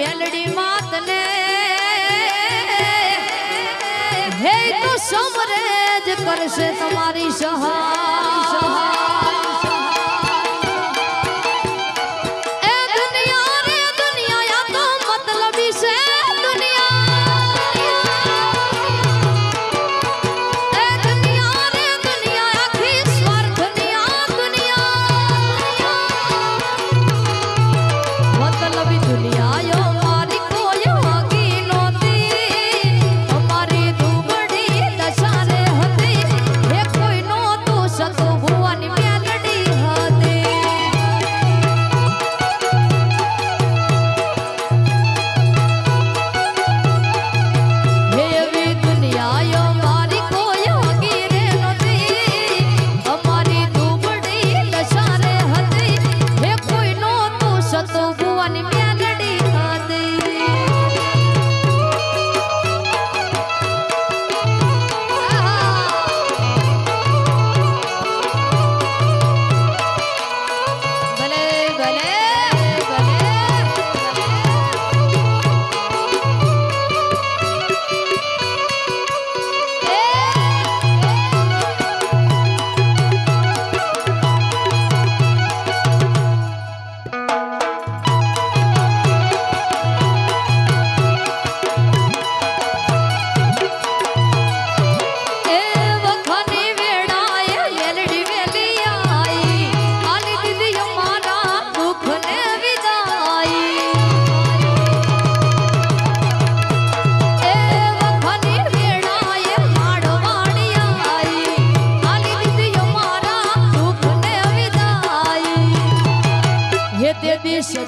મેલડી માત ને હે તો સમરેજ કરશે તમારી સહાય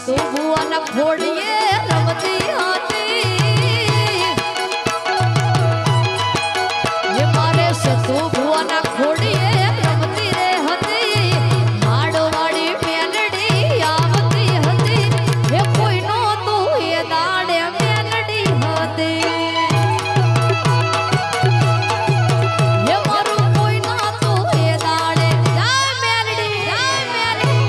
તો ભુવાના ખોડીએ રમતી હતી હે મારે સતો ભુવાના ખોડીએ રમતી રે હતી માડવાડી મેલડી આવતી હતી હે કોઈ નો તું એ દાડે મેલડી હતી હે મારું કોઈ નો તું એ દાડે જય મેલડી જય મેલડી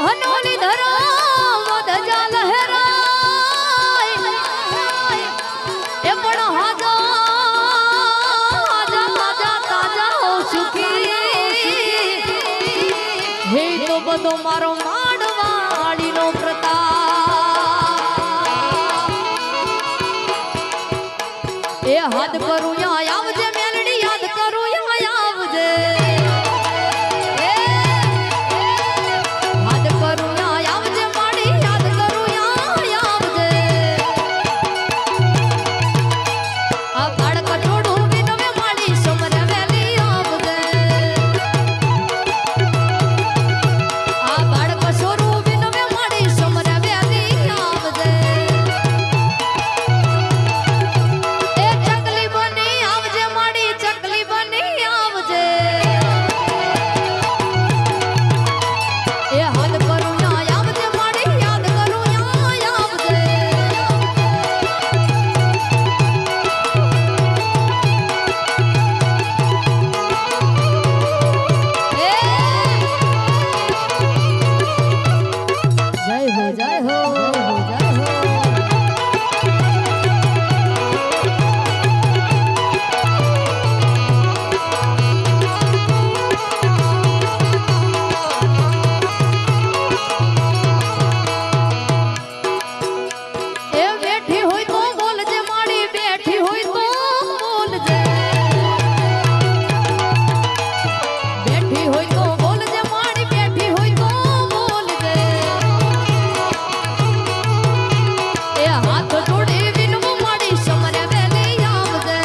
હનોલી ધરા વધ જા લહેરાય એ પણ હાજા હાજા તાજા હો સુખી હે તો બધો મારો માંડવાડીનો પ્રતાપ એ હાથ કરું યા આવજે મેલડી યાદ કરું યા આવજે હાથ કરું યા આવજે માડી યાદ કરું યા આવજે આ બાળક ટોડું વિનવે માડી સમરે વેલી આવજે આ બાળક સોરું વિનવે માડી સમરે વેલી આવજે એ ચકલી બની આવજે માડી ચકલી બની આવજે એ હાથ કરું યા આવજે માડી યાદ કરું યા આવજે જય હો જય હો એ બેઠી હોય તો બોલજે માડી બેઠી હોય તો બોલજે બેઠી હોય તો બોલજે માડી બેઠી હોય તો બોલજે એ હાથ જોડી વિનવું માડી સમરે વેલી આવજે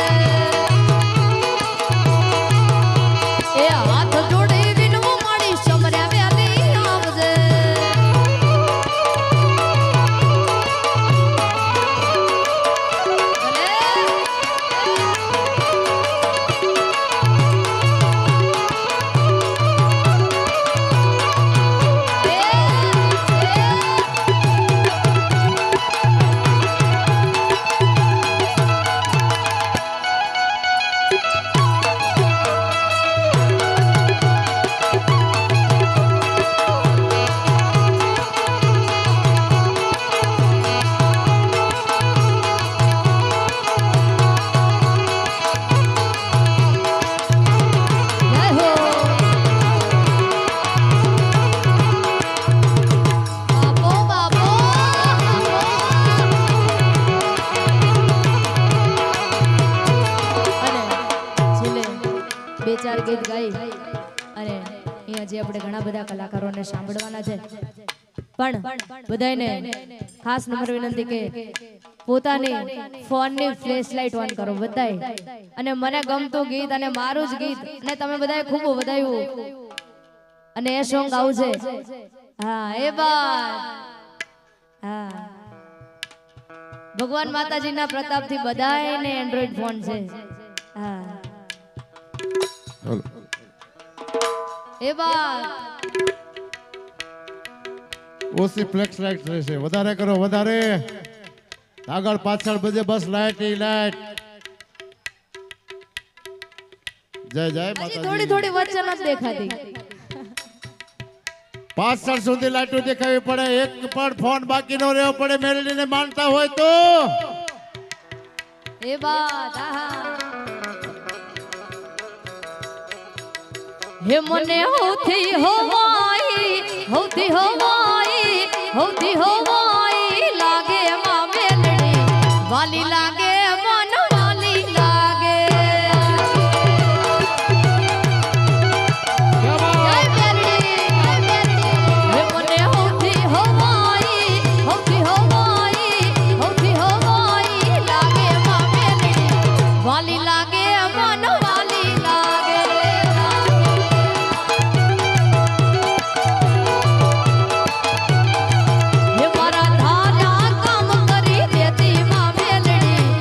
એ હાથ જોડી વિનવું માડી સમરે વેલી આવજે બે ચાર ગીત ગાઈ અને અહીંયા જે આપણે ઘણા બધા કલાકારોને સાંભળવાના છે પણ બધાને ખાસ નમ્ર વિનંતી કે પોતાની ફોનની ફ્લેશ લાઇટ ઓન કરો બધાય અને મને ગમતું ગીત અને મારું જ ગીત અને તમે બધાએ ખૂબ વધાવ્યું અને એ સોંગ આવું છે હા એ બાત હા ભગવાન માતાજીના પ્રતાપથી બધાયને એન્ડ્રોઈડ ફોન છે હા એ બાત ઓછી ફ્લેક્સ લાઈટ રહેશે વધારે કરો વધારે આગળ પાછળ બધે બસ લાઈટ લાઈટ જય જય માતાજી થોડી થોડી વચ્ચે નથી દેખાતી પાછળ સુધી લાઈટો દેખાવી પડે એક પણ ફોન બાકી ન રહેવો પડે મેલડીને માનતા હોય તો એ બાત આહા હે મને હોતી હોવાઈ લાગે માં મેલડી વાલી લાગે મન વાલી લાગે જય મેલડી હે મને હોતી હોવાઈ લાગે માં મેલડી વાલી લાગે મન વાલી લાગે હે મારા ધારા કામ કરી દેતી માં મેલડી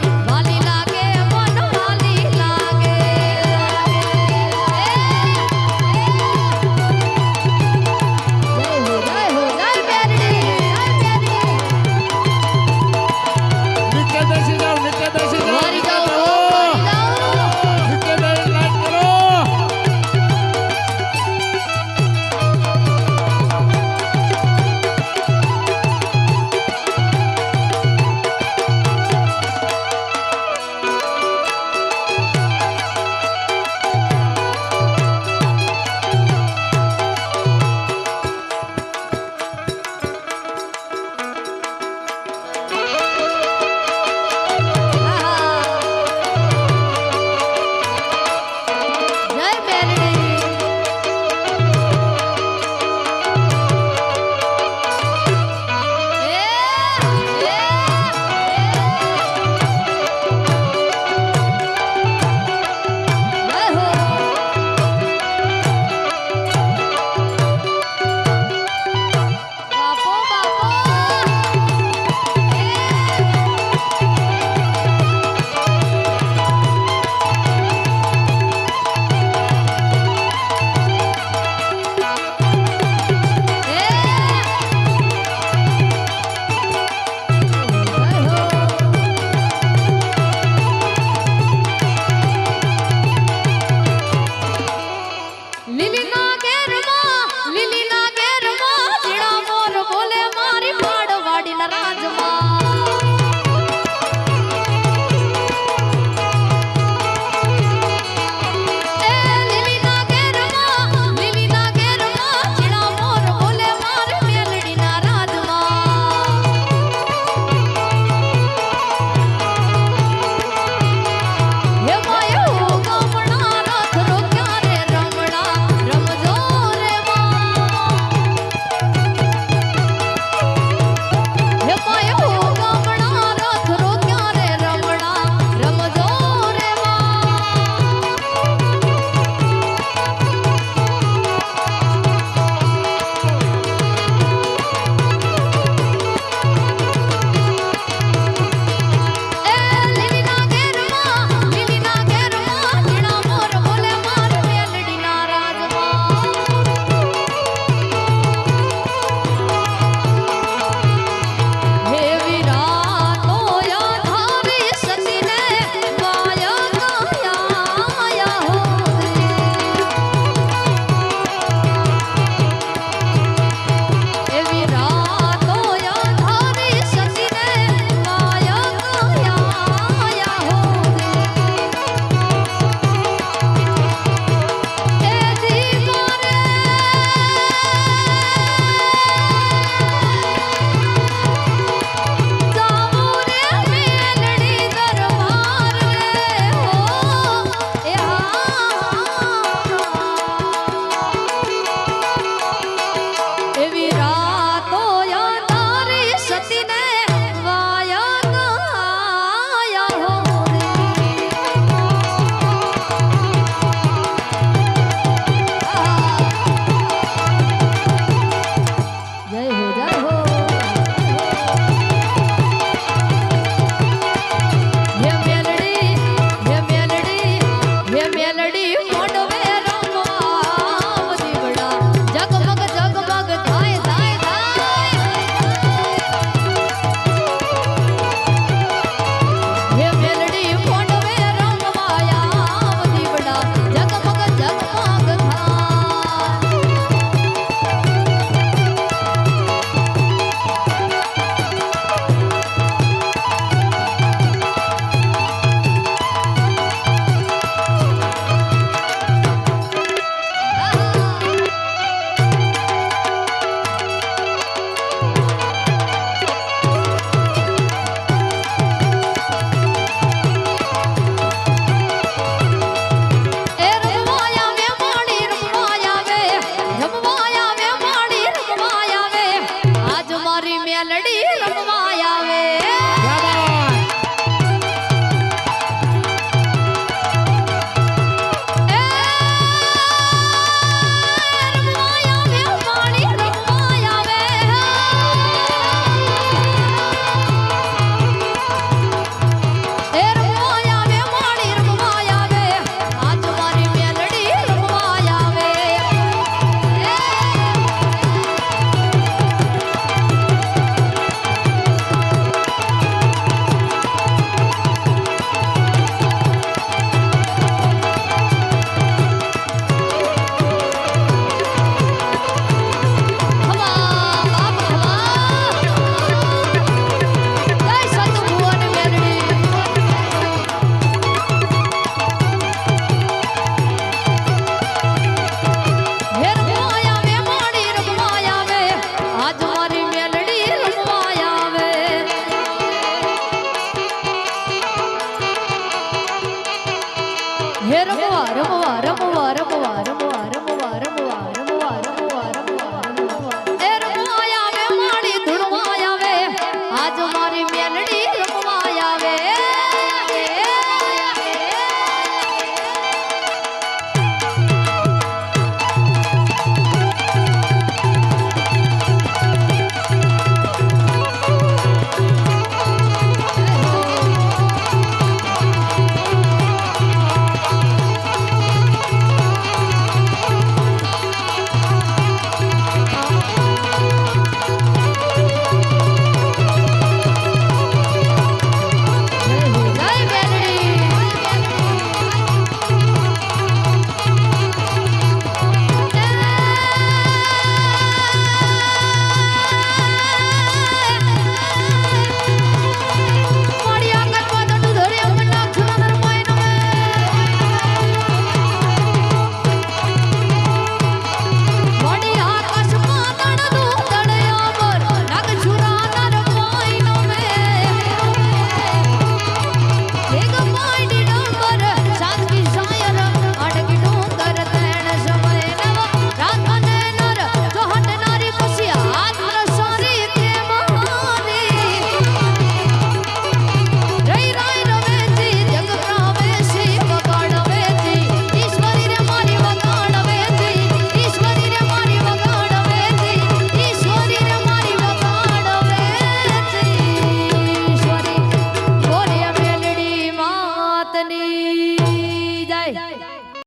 મેલડી રમતી